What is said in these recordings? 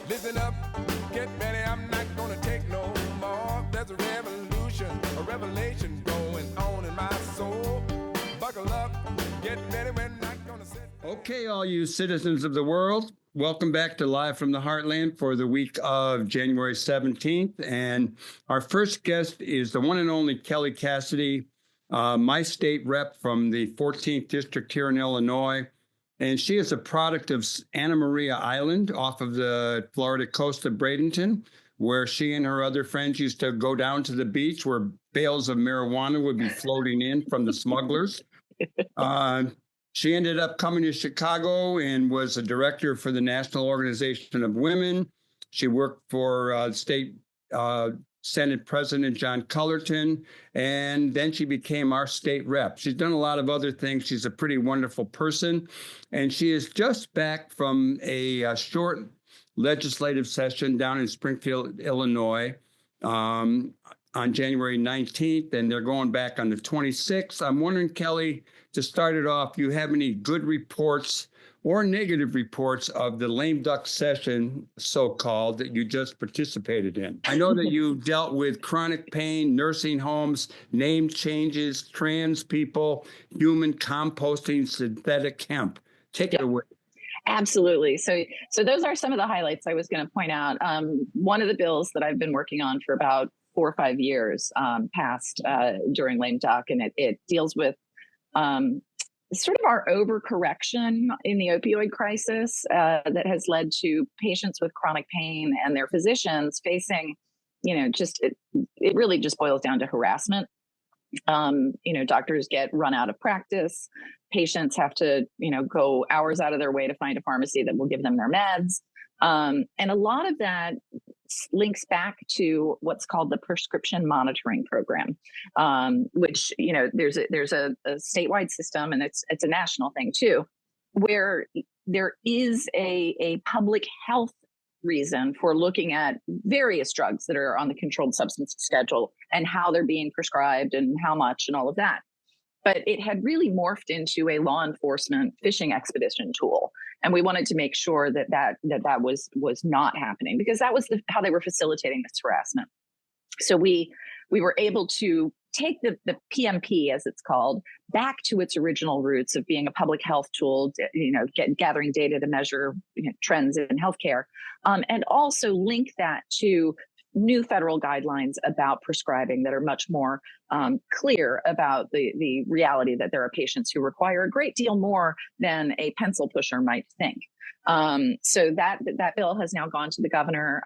Listen up, get ready, I'm not gonna take no more. There's a revolution, a revelation going on in my soul. Buckle up, get ready, we're not gonna sit. Okay, all you citizens of the world, welcome back to Live from the Heartland for the week of January 17th. And our first guest is the one and only Kelly Cassidy, my state rep from the 14th District here in Illinois. And she is a product of Anna Maria Island off of the Florida coast of Bradenton, where she and her other friends used to go down to the beach where bales of marijuana would be floating in from the smugglers. She ended up coming to Chicago and was a director for the National Organization of Women. She worked for State Senate President John Cullerton, and then she became our state rep. She's done a lot of other things. She's a pretty wonderful person, and she is just back from a short legislative session down in Springfield, Illinois, on January 19th, and they're going back on the 26th. I'm wondering, Kelly, to start it off, do you have any good reports or negative reports of the lame duck session, so-called, that you just participated in? I know that you dealt with chronic pain, nursing homes, name changes, trans people, human composting, synthetic hemp. Take it away. Absolutely. So those are some of the highlights I was going to point out. One of the bills that I've been working on for about 4 or 5 years passed during lame duck, and it deals with sort of our overcorrection in the opioid crisis that has led to patients with chronic pain and their physicians facing, it really just boils down to harassment. Doctors get run out of practice. Patients have to, go hours out of their way to find a pharmacy that will give them their meds. And a lot of that links back to what's called the prescription monitoring program, which, there's a statewide system, and it's a national thing too, where there is a public health reason for looking at various drugs that are on the controlled substance schedule and how they're being prescribed and how much and all of that. But it had really morphed into a law enforcement fishing expedition tool. And we wanted to make sure that was not happening, because that was how they were facilitating this harassment. So we were able to take the PMP, as it's called, back to its original roots of being a public health tool, gathering data to measure trends in healthcare, and also link that to new federal guidelines about prescribing that are much more clear about the reality that there are patients who require a great deal more than a pencil pusher might think. So that bill has now gone to the governor.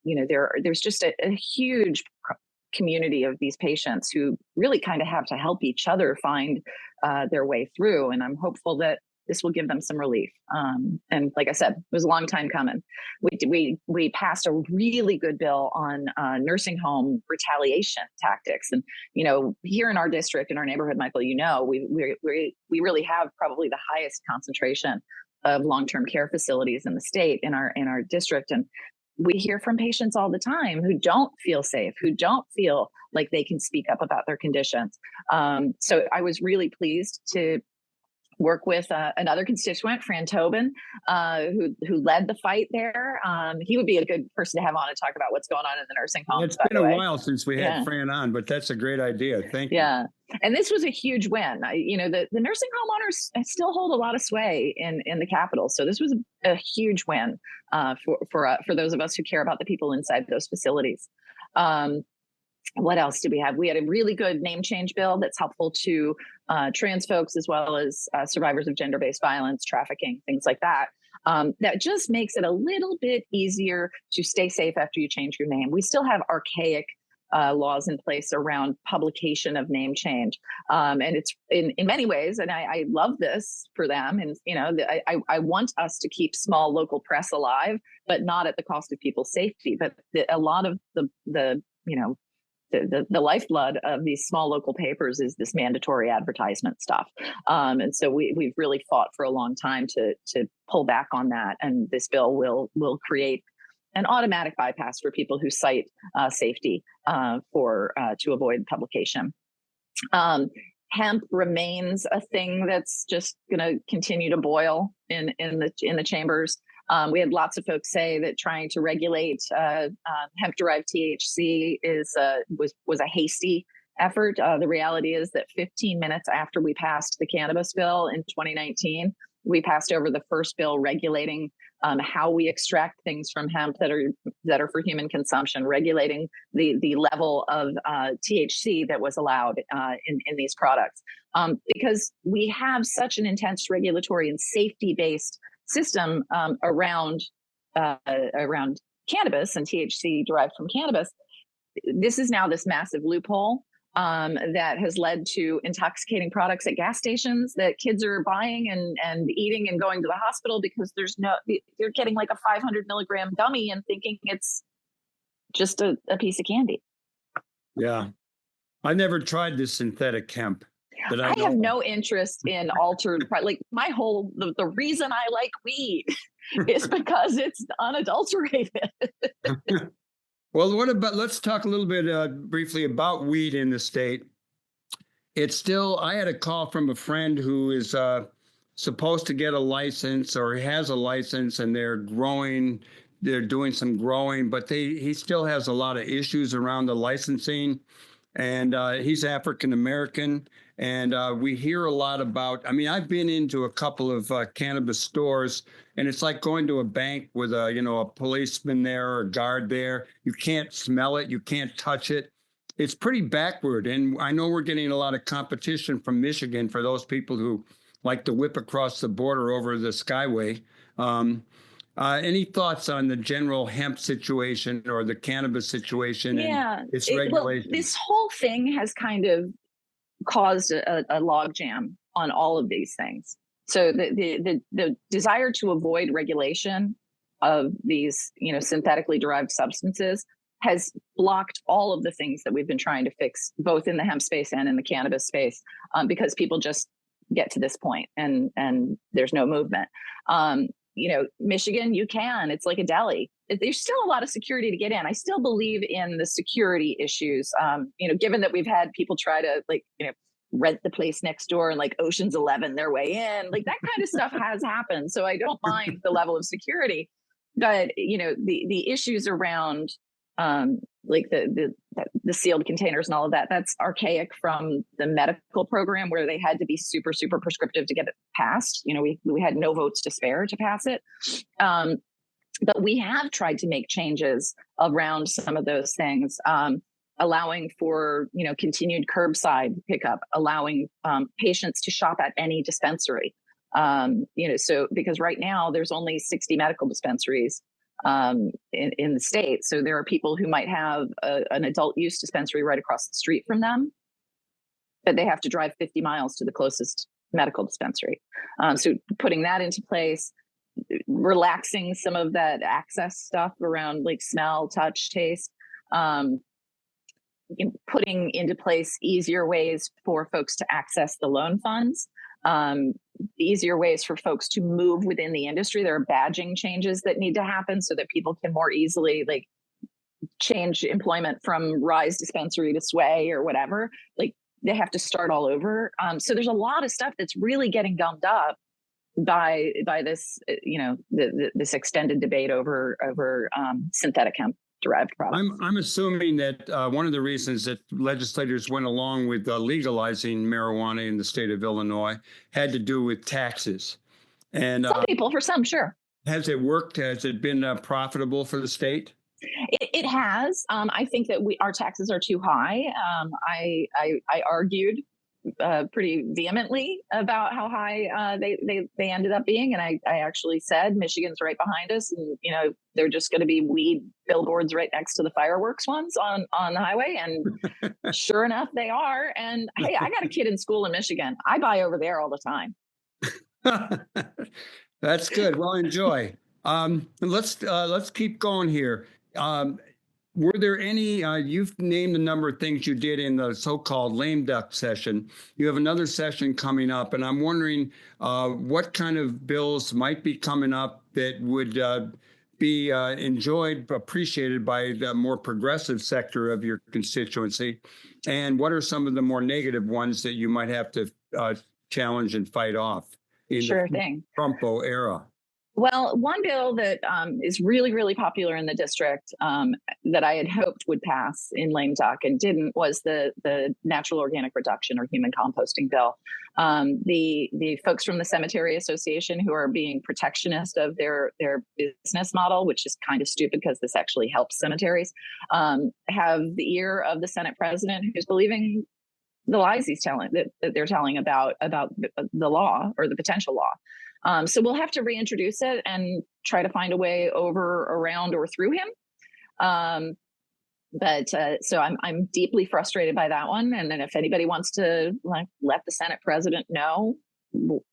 There's just a huge community of these patients who really kind of have to help each other find their way through. And I'm hopeful that this will give them some relief. And like I said, it was a long time coming. We passed a really good bill on nursing home retaliation tactics. And, here in our district, in our neighborhood, Michael, we really have probably the highest concentration of long-term care facilities in the state, in our district. And we hear from patients all the time who don't feel safe, who don't feel like they can speak up about their conditions. So I was really pleased to work with another constituent, Fran Tobin, who led the fight there. He would be a good person to have on to talk about what's going on in the nursing home. It's been a while since we had Fran on, but that's a great idea. Thank you. Yeah. And this was a huge win. The nursing home owners still hold a lot of sway in the Capitol. So this was a huge win for those of us who care about the people inside those facilities. What else do we have? We had a really good name change bill that's helpful to trans folks, as well as survivors of gender-based violence, trafficking, things like that. That just makes it a little bit easier to stay safe after you change your name. We still have archaic laws in place around publication of name change. And it's in many ways, and I love this for them. And, I want us to keep small local press alive, but not at the cost of people's safety. But a lot of the lifeblood of these small local papers is this mandatory advertisement stuff. And so we've really fought for a long time to pull back on that. And this bill will create an automatic bypass for people who cite safety to avoid publication. Hemp remains a thing that's just going to continue to boil in the chambers. We had lots of folks say that trying to regulate hemp-derived THC was a hasty effort. The reality is that 15 minutes after we passed the cannabis bill in 2019, we passed over the first bill regulating how we extract things from hemp that are for human consumption, regulating the level of THC that was allowed in these products, because we have such an intense regulatory and safety-based system around cannabis and THC derived from cannabis. This is now this massive loophole that has led to intoxicating products at gas stations that kids are buying and eating and going to the hospital because they're getting like a 500 milligram gummy and thinking it's just a piece of candy. Yeah. I never tried this synthetic hemp. I have no interest in altered, like the reason I like weed is because it's unadulterated. Well, let's talk a little bit briefly about weed in the state. I had a call from a friend who is supposed to get a license or has a license, and they're doing some growing, but he still has a lot of issues around the licensing. And he's African-American, and we hear a lot about, I've been into a couple of cannabis stores, and it's like going to a bank with a policeman there or a guard there. You can't smell it. You can't touch it. It's pretty backward. And I know we're getting a lot of competition from Michigan for those people who like to whip across the border over the Skyway. Any thoughts on the general hemp situation or the cannabis situation and its regulation? This whole thing has kind of caused a logjam on all of these things. So the desire to avoid regulation of these, synthetically derived substances has blocked all of the things that we've been trying to fix, both in the hemp space and in the cannabis space, because people just get to this point and there's no movement. Michigan, it's like a deli. There's still a lot of security to get in. I still believe in the security issues. Given that we've had people try to rent the place next door and like Ocean's 11 their way in, like that kind of stuff has happened. So I don't mind the level of security, but the issues around the sealed containers and all of that, that's archaic from the medical program where they had to be super, super prescriptive to get it passed. We had no votes to spare to pass it. But we have tried to make changes around some of those things, allowing for, continued curbside pickup, allowing patients to shop at any dispensary. Because right now there's only 60 medical dispensaries in the state. So there are people who might have an adult use dispensary right across the street from them, but they have to drive 50 miles to the closest medical dispensary. So putting that into place, relaxing some of that access stuff around like smell, touch, taste, putting into place easier ways for folks to access the loan funds, easier ways for folks to move within the industry. There are badging changes that need to happen so that people can more easily change employment from Rise Dispensary to Sway or whatever. They have to start all over. So there's a lot of stuff that's really getting gummed up by this, this extended debate over synthetic hemp derived products. I'm assuming that one of the reasons that legislators went along with legalizing marijuana in the state of Illinois had to do with taxes. And some people, for some, sure. Has it worked? Has it been profitable for the state? It has. I think that our taxes are too high. I argued pretty vehemently about how high they ended up being, and I actually said Michigan's right behind us, and they're just going to be weed billboards right next to the fireworks ones on the highway, and sure enough they are. And hey, I got a kid in school in Michigan. I buy over there all the time. That's good. Well, enjoy. Let's keep going here. Were there any, you've named a number of things you did in the so-called lame duck session. You have another session coming up, and I'm wondering what kind of bills might be coming up that would be appreciated by the more progressive sector of your constituency, and what are some of the more negative ones that you might have to challenge and fight off in Sure the thing. Trumpo era? Well, one bill that is really, really popular in the district that I had hoped would pass in lame duck and didn't was the natural organic reduction or human composting bill. The folks from the Cemetery Association who are being protectionist of their business model, which is kind of stupid because this actually helps cemeteries, have the ear of the Senate president who's believing the lies that they're telling about the law or the potential law. So we'll have to reintroduce it and try to find a way over, around, or through him. So I'm deeply frustrated by that one. And then if anybody wants to let the Senate president know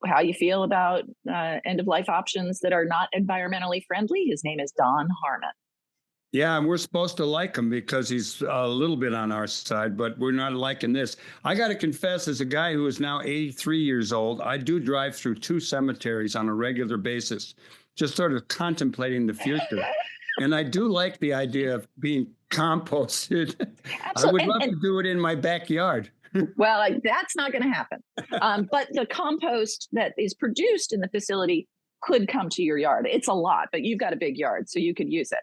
how you feel about end of life options that are not environmentally friendly, his name is Don Harmon. Yeah, and we're supposed to like him because he's a little bit on our side, but we're not liking this. I got to confess, as a guy who is now 83 years old, I do drive through 2 cemeteries on a regular basis, just sort of contemplating the future. And I do like the idea of being composted. Absolutely. I would love to do it in my backyard. Well, that's not going to happen. But the compost that is produced in the facility could come to your yard. It's a lot, but you've got a big yard, so you could use it.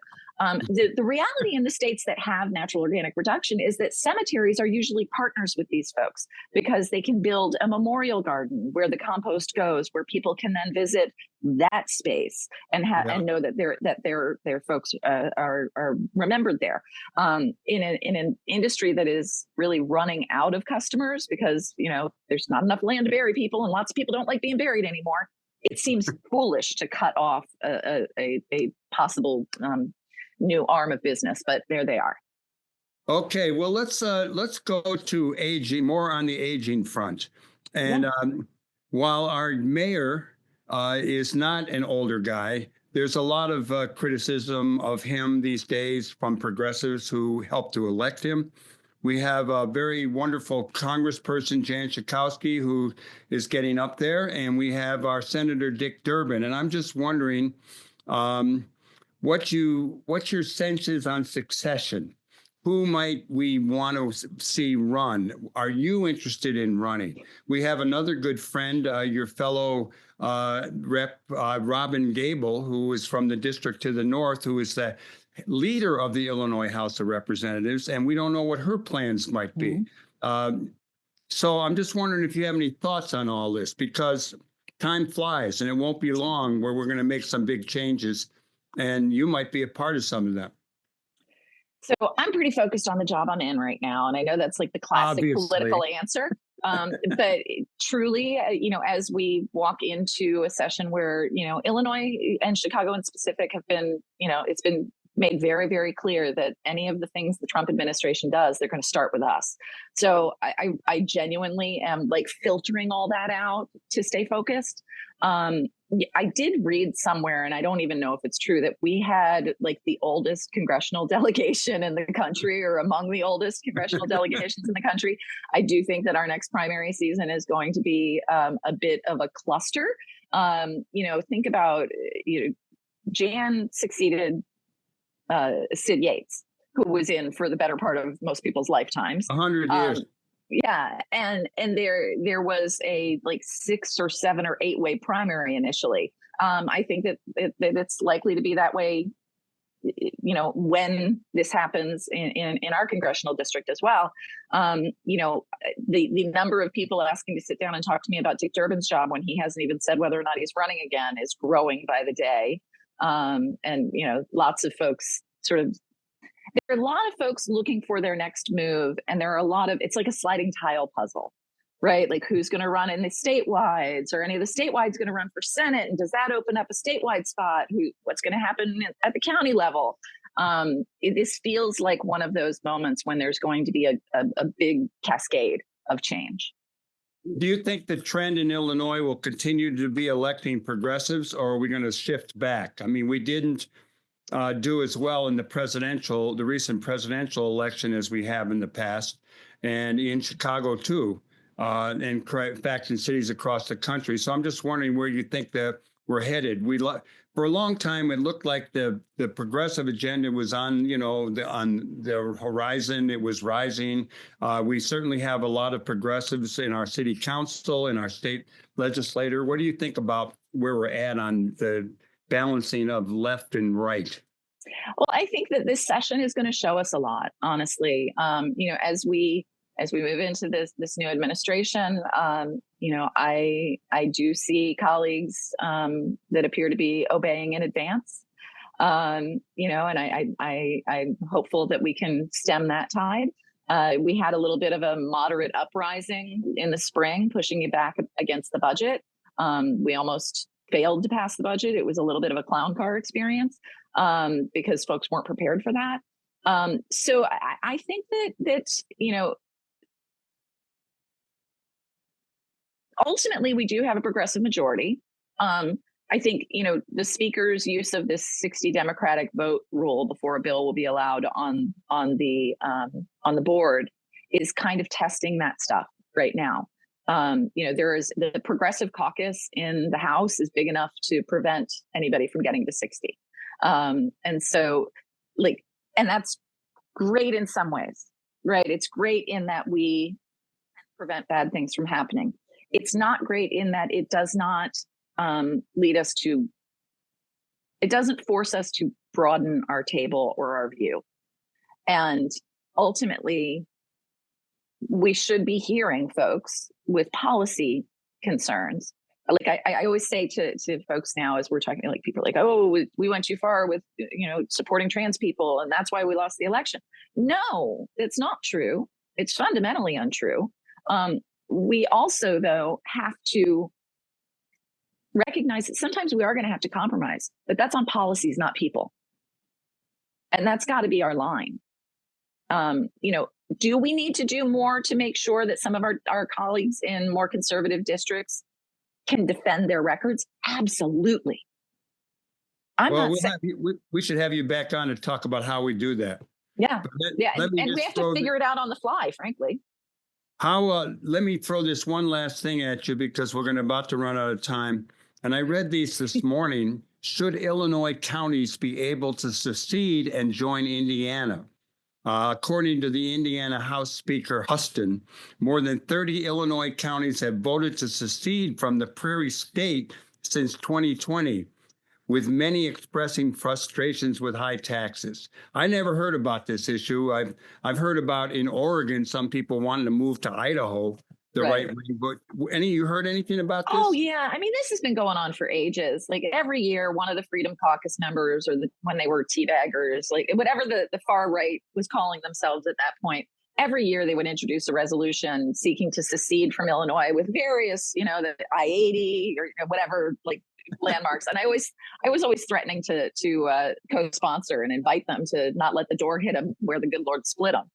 The reality in the states that have natural organic reduction is that cemeteries are usually partners with these folks because they can build a memorial garden where the compost goes, where people can then visit that space and and know that their folks are remembered there. In an industry that is really running out of customers because there's not enough land to bury people and lots of people don't like being buried anymore. It seems foolish to cut off a possible new arm of business, but there they are. Okay, well, let's go to aging, more on the aging front. And while our mayor is not an older guy, there's a lot of criticism of him these days from progressives who helped to elect him. We have a very wonderful Congressperson, Jan Schakowsky, who is getting up there, and we have our Senator Dick Durbin. And I'm just wondering, what's your sense is on succession? Who might we want to see run? Are you interested in running? We have another good friend, your fellow Rep. Robin Gable, who is from the district to the north, who is the leader of the Illinois House of Representatives, and we don't know what her plans might be. So I'm just wondering if you have any thoughts on all this, because time flies and it won't be long where we're going to make some big changes, and you might be a part of some of them. So I'm pretty focused on the job I'm in right now, and I know that's like the classic political answer. But truly, as we walk into a session where, Illinois and Chicago in specific have been, it's been made very, very clear that any of the things the Trump administration does, they're going to start with us. So I genuinely am filtering all that out to stay focused. I did read somewhere, and I don't even know if it's true, that we had the oldest congressional delegation in the country, or among the oldest congressional delegations in the country. I do think that our next primary season is going to be a bit of a cluster. Think about, Jan succeeded Sid Yates, who was in for the better part of most people's lifetimes. 100 years. Yeah. And there was a 6 or 7 or 8 way primary initially. I think that it's likely to be that way, when this happens in our congressional district as well. The number of people asking to sit down and talk to me about Dick Durbin's job when he hasn't even said whether or not he's running again is growing by the day. And lots of folks there are a lot of folks looking for their next move, and there are it's like a sliding tile puzzle, right? Like, who's going to run in the statewide, or any of the statewide going to run for Senate, and does that open up a statewide spot? What's going to happen at the county level? This feels like one of those moments when there's going to be a big cascade of change. Do you think the trend in Illinois will continue to be electing progressives, or are we going to shift back? I mean, we didn't do as well in the recent presidential election as we have in the past, and in Chicago too, and in fact in cities across the country. So I'm just wondering where you think that we're headed. For a long time, it looked like the progressive agenda was on the horizon. It was rising. We certainly have a lot of progressives in our city council, in our state legislature. What do you think about where we're at on the balancing of left and right? Well, I think that this session is going to show us a lot, honestly. As we move into this new administration, I do see colleagues that appear to be obeying in advance. And I'm hopeful that we can stem that tide. We had a little bit of a moderate uprising in the spring, pushing it back against the budget. We almost failed to pass the budget. It was a little bit of a clown car experience because folks weren't prepared for that. So I think that ultimately we do have a progressive majority. I think, the speaker's use of this 60 Democratic vote rule before a bill will be allowed on the board is kind of testing that stuff right now. There is the progressive caucus in the House is big enough to prevent anybody from getting to 60. And that's great in some ways, right? It's great in that we prevent bad things from happening. It's not great in that it does not it doesn't force us to broaden our table or our view. And ultimately, we should be hearing folks with policy concerns. Like I always say to folks now, as we're talking, like people are like, oh, we went too far with, supporting trans people, and that's why we lost the election. No, it's not true. It's fundamentally untrue. We also, though, have to recognize that sometimes we are going to have to compromise, but that's on policies, not people. And that's got to be our line. Do we need to do more to make sure that some of our colleagues in more conservative districts can defend their records? Absolutely. We should have you back on to talk about how we do that. Yeah. And we have to figure it out on the fly, frankly. Let me throw this one last thing at you because we're about to run out of time. And I read these this morning. Should Illinois counties be able to secede and join Indiana? According to the Indiana House Speaker Huston, more than 30 Illinois counties have voted to secede from the Prairie State since 2020, with many expressing frustrations with high taxes. I never heard about this issue. I've heard about in Oregon, some people wanting to move to Idaho the right way. But you heard anything about this? Oh, yeah. I mean, this has been going on for ages. Like every year, one of the Freedom Caucus members or when they were teabaggers, like whatever the far right was calling themselves at that point, every year they would introduce a resolution seeking to secede from Illinois with various, the I-80 or whatever, like landmarks. And I was always threatening to co-sponsor and invite them to not let the door hit them where the good Lord split them.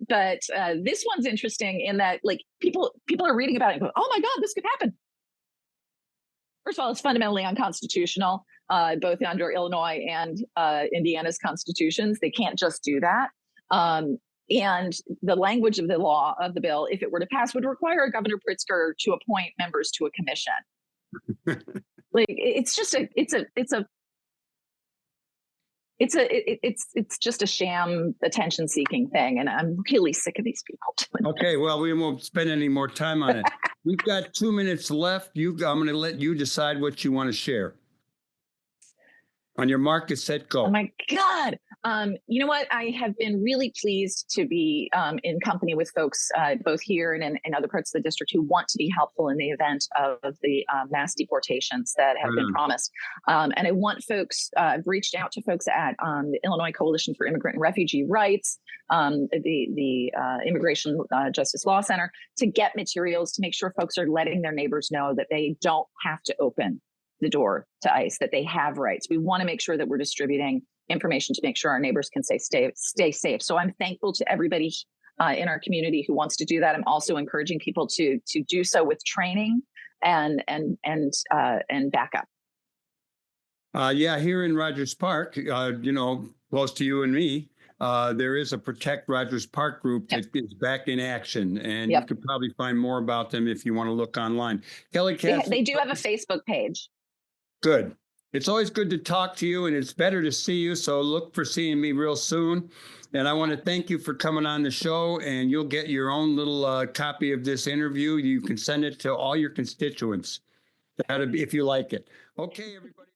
But this one's interesting in that, like, people are reading about it and go, oh my God, this could happen. First of all, it's fundamentally unconstitutional, both under Illinois and Indiana's constitutions. They can't just do that. And the language of the law of the bill, if it were to pass, would require Governor Pritzker to appoint members to a commission. Like it's just a sham attention-seeking thing, and I'm really sick of these people. Okay, well, we won't spend any more time on it. We've got 2 minutes left. I'm going to let you decide what you want to share. On your mark, get set, go. Oh my God. You know what? I have been really pleased to be in company with folks both here and in other parts of the district who want to be helpful in the event of the mass deportations that have been promised. And I want folks, I've reached out to folks at the Illinois Coalition for Immigrant and Refugee Rights, the Immigration Justice Law Center, to get materials to make sure folks are letting their neighbors know that they don't have to open the door to ICE, that they have rights. We want to make sure that we're distributing information to make sure our neighbors can stay safe. So I'm thankful to everybody in our community who wants to do that. I'm also encouraging people to do so with training and backup. Here in Rogers Park, close to you and me, there is a Protect Rogers Park group that is back in action, and you could probably find more about them if you want to look online. Kelly Cassidy, they do have a Facebook page. Good. It's always good to talk to you, and it's better to see you. So look for seeing me real soon. And I want to thank you for coming on the show, and you'll get your own little copy of this interview. You can send it to all your constituents if you like it. Okay, everybody.